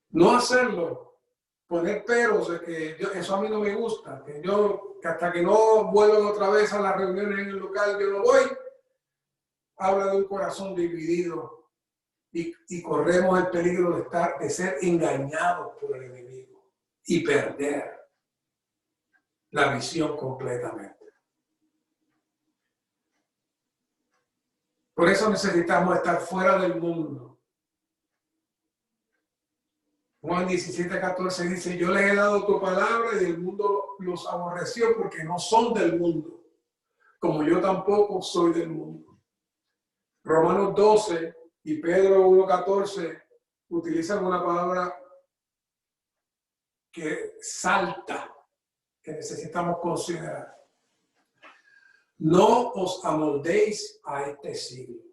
No hacerlo, poner peros de que eso a mí no me gusta, que hasta que no vuelvan otra vez a las reuniones en el local yo no voy, habla de un corazón dividido y corremos el peligro de ser engañados por el enemigo y perder la visión completamente. Por eso necesitamos estar fuera del mundo. Juan 17:14 dice, yo les he dado tu palabra y el mundo los aborreció porque no son del mundo, como yo tampoco soy del mundo. Romanos 12 y Pedro 1:14 utilizan una palabra que salta, que necesitamos considerar. No os amoldéis a este siglo,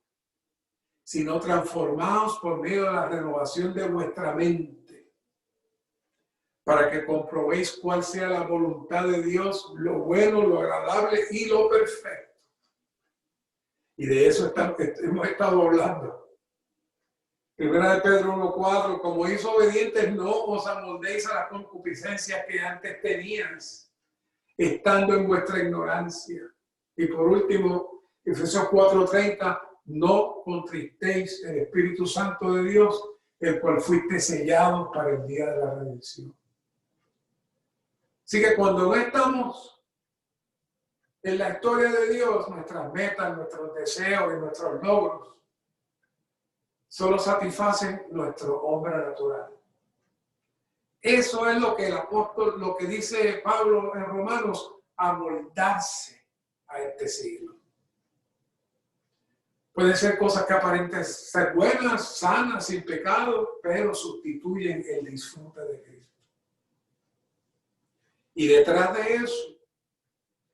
sino transformaos por medio de la renovación de vuestra mente, para que comprobéis cuál sea la voluntad de Dios, lo bueno, lo agradable y lo perfecto. Y de eso hemos estado hablando. Primera de Pedro 1:4, como hijos obedientes, no os amoldéis a las concupiscencias que antes teníais, estando en vuestra ignorancia. Y por último, Efesios 4:30, no contristéis el Espíritu Santo de Dios, el cual fuiste sellado para el día de la redención. Así que cuando no estamos en la historia de Dios, nuestras metas, nuestros deseos y nuestros logros solo satisfacen nuestro hombre natural. Eso es lo que el apóstol, lo que dice Pablo en Romanos, amoldarse a este siglo. Pueden ser cosas que aparenten ser buenas, sanas, sin pecado, pero sustituyen el disfrute de Cristo. Y detrás de eso,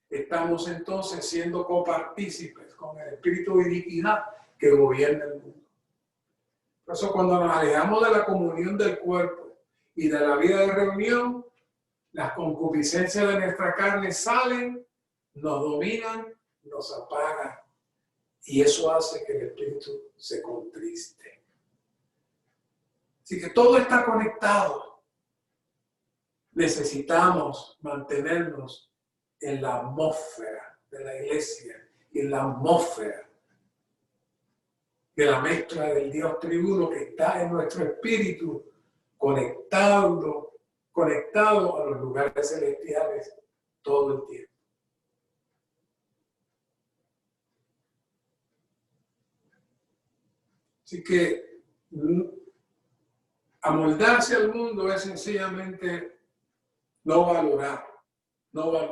estamos entonces siendo copartícipes con el espíritu de iniquidad que gobierna el mundo. Por eso cuando nos alejamos de la comunión del cuerpo y de la vida de reunión, las concupiscencias de nuestra carne salen, nos dominan, nos apagan. Y eso hace que el espíritu se contriste. Así que todo está conectado. Necesitamos mantenernos en la atmósfera de la iglesia, en la atmósfera de la mezcla del Dios triuno que está en nuestro espíritu, conectado a los lugares celestiales todo el tiempo. Así que amoldarse al mundo es sencillamente no valorar toda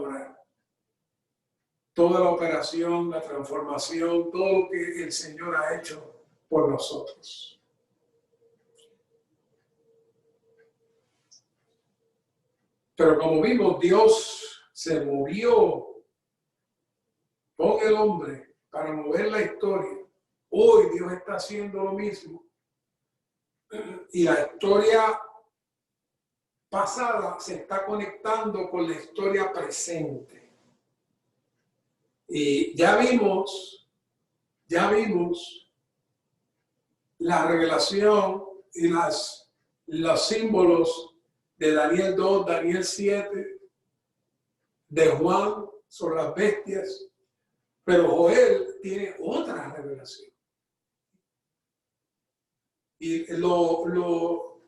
la operación, la transformación, todo lo que el Señor ha hecho por nosotros. Pero como vimos, Dios se movió con el hombre para mover la historia. Hoy Dios está haciendo lo mismo. Y la historia pasada se está conectando con la historia presente. Y ya vimos la revelación y los símbolos de Daniel 2, Daniel 7, de Juan sobre las bestias, pero Joel tiene otra revelación. Y lo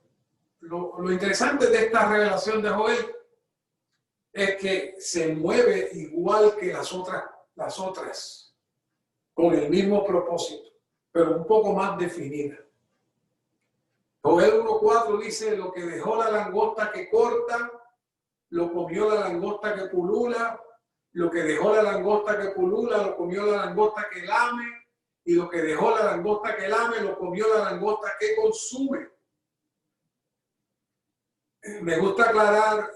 interesante de esta revelación de Joel es que se mueve igual que las otras, con el mismo propósito, pero un poco más definida. Joel 1:4 dice: lo que dejó la langosta que corta, lo comió la langosta que pulula, lo que dejó la langosta que pulula, lo comió la langosta que lame, y lo que dejó la langosta que lame, lo comió la langosta que consume. Me gusta aclarar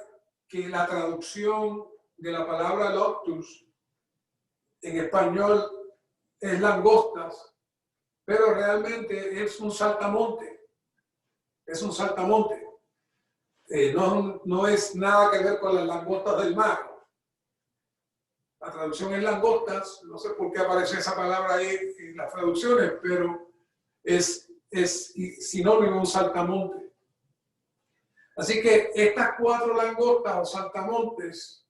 que la traducción de la palabra loctus en español es langostas, pero realmente es un saltamonte. Es un saltamonte. No es nada que ver con las langostas del mar. La traducción es langostas, no sé por qué aparece esa palabra ahí en las traducciones, pero es sinónimo de un saltamonte. Así que estas 4 langostas o saltamontes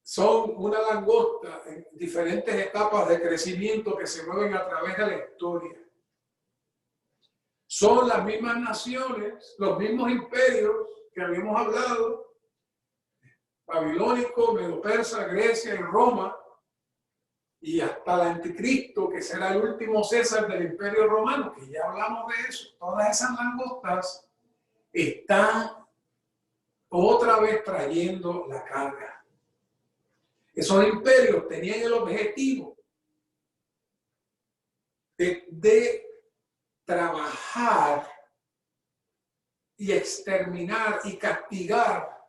son una langosta en diferentes etapas de crecimiento que se mueven a través de la historia. Son las mismas naciones, los mismos imperios que habíamos hablado: babilónico, medo-persa, Grecia y Roma, y hasta el anticristo, que será el último César del imperio romano, que ya hablamos de eso. Todas esas langostas están otra vez trayendo la carga. Esos imperios tenían el objetivo de trabajar y exterminar y castigar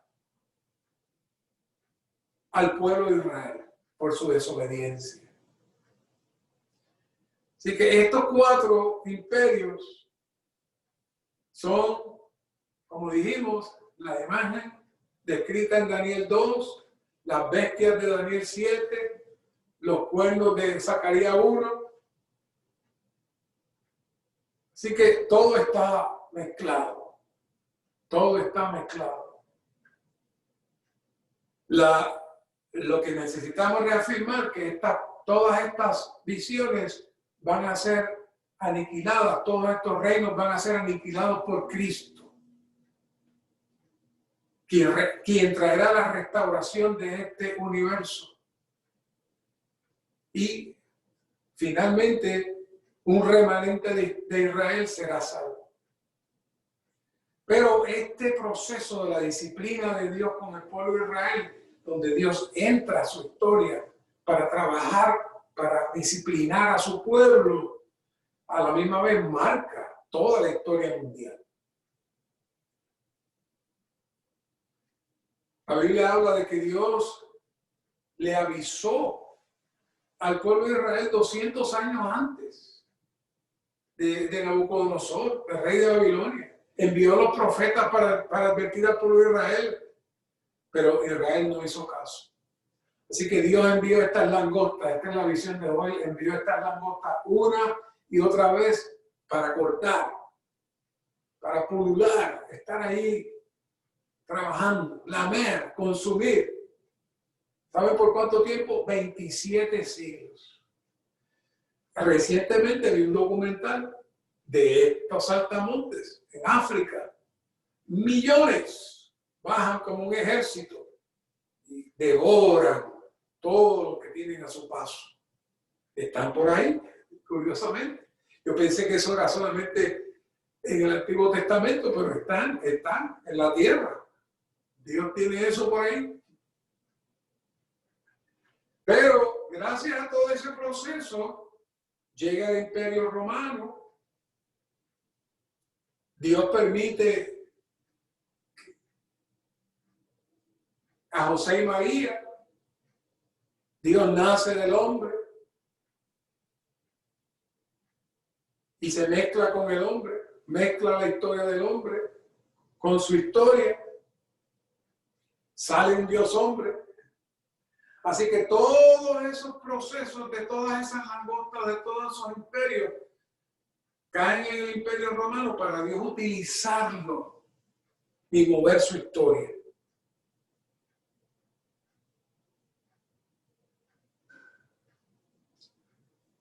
al pueblo de Israel por su desobediencia. Así que estos 4 imperios son, como dijimos, la imagen descrita en Daniel 2, las bestias de Daniel 7, los cuernos de Zacarías 1. Así que todo está mezclado. Todo está mezclado. Lo que necesitamos reafirmar que todas estas visiones van a ser aniquiladas, todos estos reinos van a ser aniquilados por Cristo, quien traerá la restauración de este universo. Y finalmente un remanente de Israel será salvo. Pero este proceso de la disciplina de Dios con el pueblo de Israel, donde Dios entra a su historia para trabajar, para disciplinar a su pueblo, a la misma vez marca toda la historia mundial. La Biblia habla de que Dios le avisó al pueblo de Israel 200 años antes de Nabucodonosor, el rey de Babilonia. Envió a los profetas para advertir al pueblo de Israel, pero Israel no hizo caso. Así que Dios envió estas langostas, esta es la visión de hoy, envió estas langostas una y otra vez para cortar, para pulular, estar ahí trabajando, lamer, consumir. ¿Sabe por cuánto tiempo? 27 siglos. Recientemente vi un documental de estos saltamontes en África. Millones bajan como un ejército y devoran todo lo que tienen a su paso. Están por ahí, curiosamente. Yo pensé que eso era solamente en el Antiguo Testamento, pero están en la tierra. Dios tiene eso por ahí. Pero gracias a todo ese proceso, llega el Imperio Romano. Dios permite a José y María. Dios nace del hombre y se mezcla con el hombre, mezcla la historia del hombre con su historia. Sale un Dios hombre. Así que todos esos procesos de todas esas langostas, de todos esos imperios, caen en el Imperio Romano para Dios utilizarlo y mover su historia.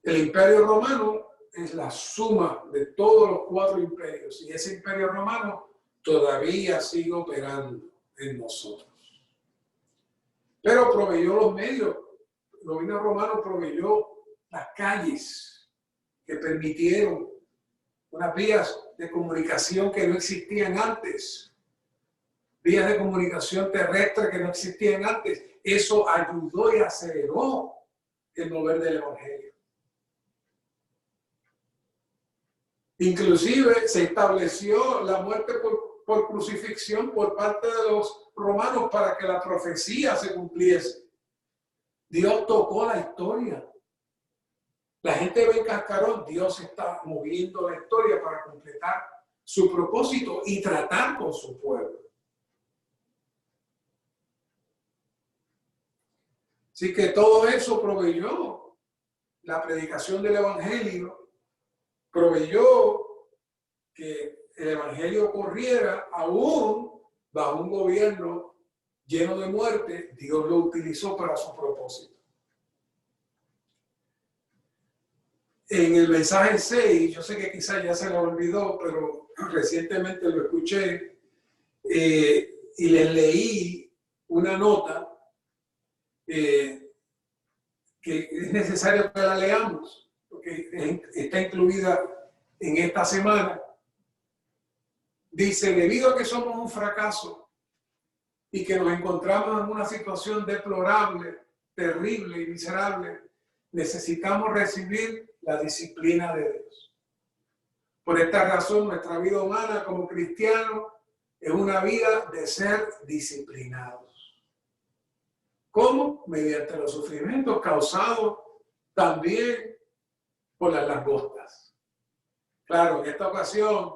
El Imperio Romano es la suma de todos los 4 imperios y ese Imperio Romano todavía sigue operando en nosotros. Pero proveyó los medios. El gobierno romano proveyó las calles que permitieron unas vías de comunicación que no existían antes, vías de comunicación terrestre que no existían antes. Eso ayudó y aceleró el mover del evangelio. Inclusive se estableció la muerte por crucifixión por parte de los romanos para que la profecía se cumpliese. Dios tocó la historia. La gente ve el cascarón, Dios está moviendo la historia para completar su propósito y tratar con su pueblo. Así que todo eso proveyó la predicación del evangelio, proveyó que el evangelio corriera aún bajo un gobierno lleno de muerte. Dios lo utilizó para su propósito. En el mensaje 6, yo sé que quizás ya se lo olvidó, pero recientemente lo escuché y les leí una nota que es necesario que la leamos, porque está incluida en esta semana. Dice, debido a que somos un fracaso y que nos encontramos en una situación deplorable, terrible y miserable, necesitamos recibir la disciplina de Dios. Por esta razón, nuestra vida humana como cristianos es una vida de ser disciplinados. ¿Cómo? Mediante los sufrimientos causados también por las langostas. Claro, en esta ocasión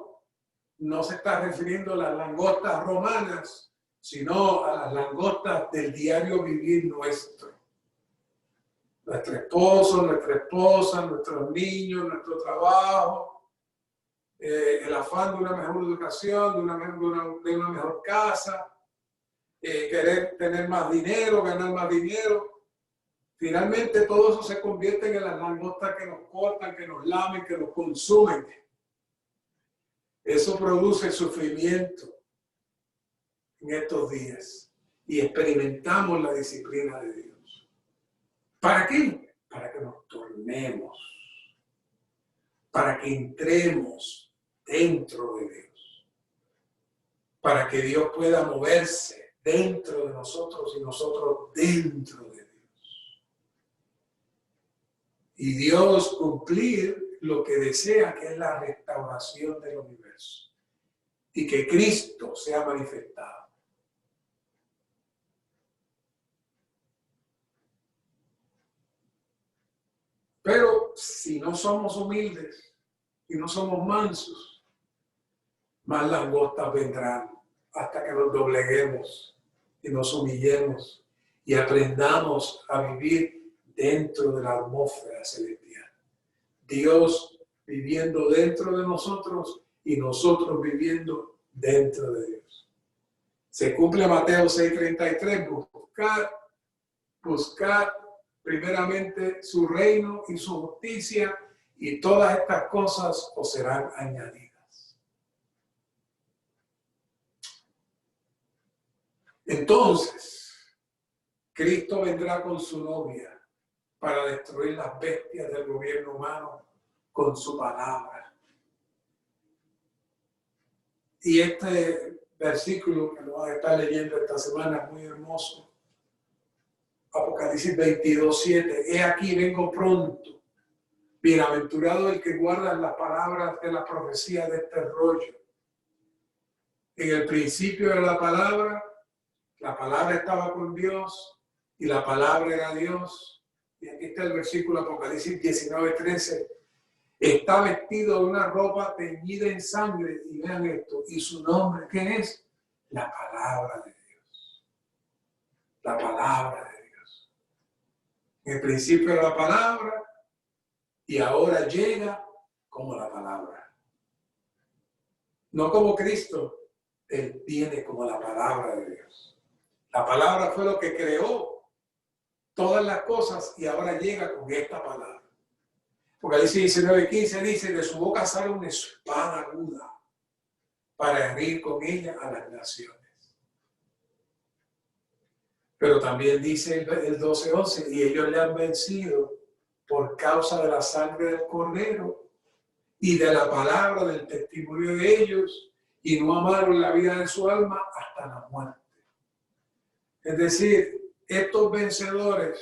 no se está refiriendo a las langostas romanas, sino a las langostas del diario vivir nuestro. Nuestro esposo, nuestra esposa, nuestros niños, nuestro trabajo, el afán de una mejor educación, de una mejor casa, querer tener más dinero, ganar más dinero. Finalmente todo eso se convierte en las langostas que nos cortan, que nos lamen, que nos consumen. Eso produce sufrimiento en estos días y experimentamos la disciplina de Dios. ¿Para qué? Para que nos tornemos, para que entremos dentro de Dios, para que Dios pueda moverse dentro de nosotros y nosotros dentro de Dios. Y Dios cumplir lo que desea, que es la restauración del universo y que Cristo sea manifestado. si no somos humildes y no somos mansos, más langostas vendrán hasta que nos dobleguemos y nos humillemos y aprendamos a vivir dentro de la atmósfera celestial. Dios viviendo dentro de nosotros y nosotros viviendo dentro de Dios. Se cumple Mateo 6:33, buscar primeramente su reino y su justicia, y todas estas cosas os serán añadidas. Entonces, Cristo vendrá con su novia para destruir las bestias del gobierno humano con su palabra. Y este versículo que lo vas a estar leyendo esta semana es muy hermoso. Apocalipsis 22:7. He aquí, vengo pronto. Bienaventurado el que guarda las palabras de la profecía de este rollo. En el principio era la palabra estaba con Dios y la palabra era Dios. Y aquí está el versículo Apocalipsis 19:13. Está vestido de una ropa teñida en sangre, y vean esto, y su nombre, ¿qué es? La palabra de Dios. La palabra de Dios. En el principio era la palabra, y ahora llega como la palabra. No como Cristo, Él viene como la palabra de Dios. La palabra fue lo que creó todas las cosas y ahora llega con esta palabra. Apocalipsis 19:15 dice, de su boca sale una espada aguda para herir con ella a las naciones. Pero también dice el 12:11, y ellos le han vencido por causa de la sangre del Cordero y de la palabra del testimonio de ellos, y no amaron la vida de su alma hasta la muerte. Es decir, estos vencedores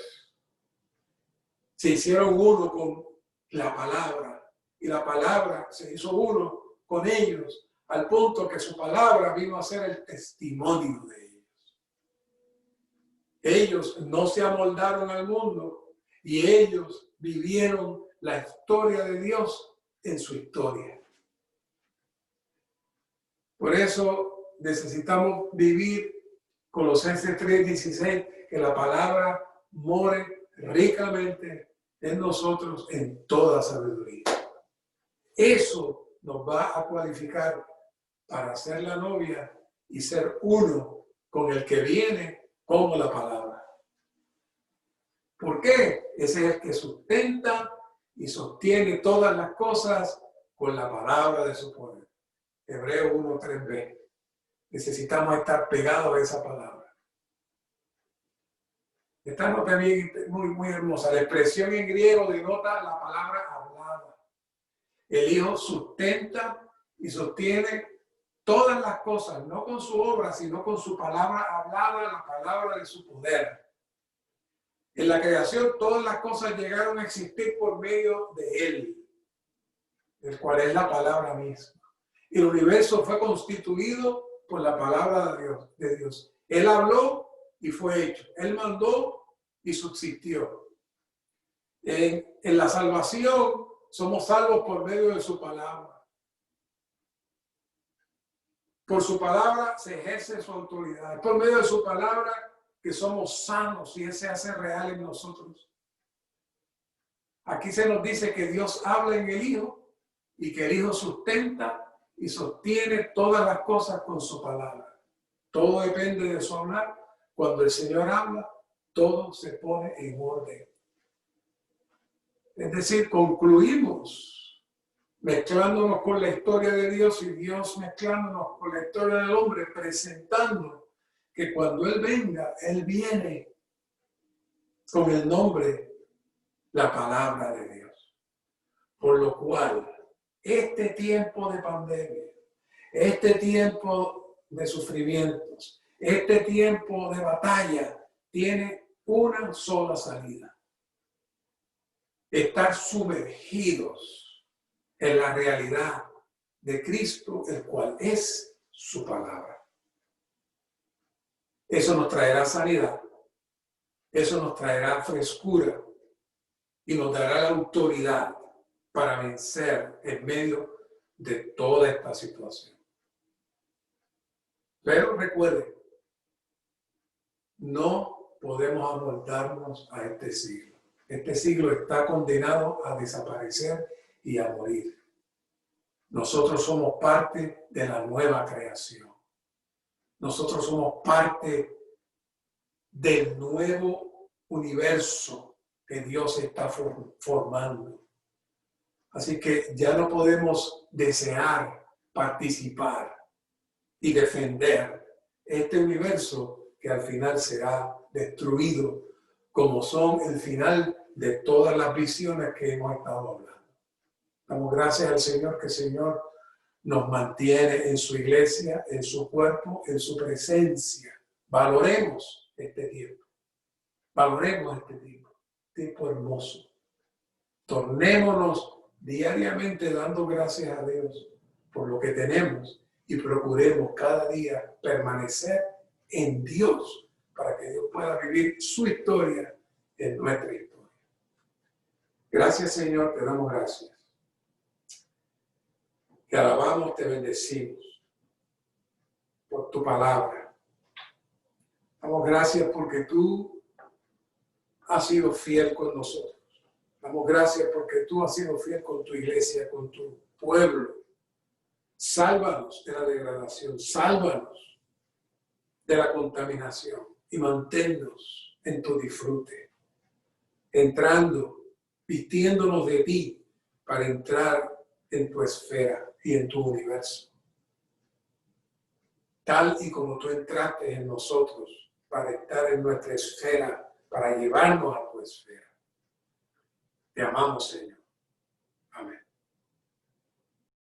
se hicieron uno con la palabra, y la palabra se hizo uno con ellos, al punto que su palabra vino a ser el testimonio de ellos. Ellos no se amoldaron al mundo y ellos vivieron la historia de Dios en su historia. Por eso necesitamos vivir Colosenses 3:16, que la palabra more ricamente en nosotros en toda sabiduría. Eso nos va a cualificar para ser la novia y ser uno con el que viene como la palabra. ¿Por qué? Ese es el que sustenta y sostiene todas las cosas con la palabra de su poder. Hebreos 1:3b. Necesitamos estar pegados a esa palabra. Esta nota bien, muy hermosa. La expresión en griego denota la palabra hablada. El Hijo sustenta y sostiene todas las cosas, no con su obra, sino con su palabra hablada, la palabra de su poder. En la creación, todas las cosas llegaron a existir por medio de Él, el cual es la palabra misma. El universo fue constituido por la palabra de Dios. Él habló y fue hecho. Él mandó y subsistió. En la salvación somos salvos por medio de su palabra. Por su palabra se ejerce su autoridad. Por medio de su palabra que somos sanos y Él se hace real en nosotros. Aquí se nos dice que Dios habla en el Hijo y que el Hijo sustenta y sostiene todas las cosas con su palabra. Todo depende de su hablar. Cuando el Señor habla, todo se pone en orden. Es decir, concluimos mezclándonos con la historia de Dios y Dios mezclándonos con la historia del hombre, presentando que cuando Él venga, Él viene con el nombre, la palabra de Dios. Por lo cual, este tiempo de pandemia, este tiempo de sufrimientos, este tiempo de batalla, tiene una sola salida. Estar sumergidos en la realidad de Cristo, el cual es su palabra. Eso nos traerá sanidad, eso nos traerá frescura y nos dará la autoridad para vencer en medio de toda esta situación. Pero recuerden, no podemos amoldarnos a este siglo. Este siglo está condenado a desaparecer y a morir. Nosotros somos parte de la nueva creación. Nosotros somos parte del nuevo universo que Dios está formando. Así que ya no podemos desear participar y defender este universo que al final será destruido, como son el final de todas las visiones que hemos estado hablando. Damos gracias al Señor, que el Señor nos mantiene en su iglesia, en su cuerpo, en su presencia. Valoremos este tiempo. Valoremos este tiempo hermoso. Tornémonos diariamente dando gracias a Dios por lo que tenemos y procuremos cada día permanecer en Dios para que Dios pueda vivir su historia en nuestra historia. Gracias, Señor, te damos gracias. Te alabamos, te bendecimos por tu palabra. Damos gracias porque tú has sido fiel con nosotros. Damos gracias porque tú has sido fiel con tu iglesia, con tu pueblo. Sálvanos de la degradación, sálvanos de la contaminación y manténnos en tu disfrute, entrando, vistiéndonos de ti para entrar en tu esfera y en tu universo. Tal y como tú entraste en nosotros para estar en nuestra esfera, para llevarnos a tu esfera. Te amamos, Señor.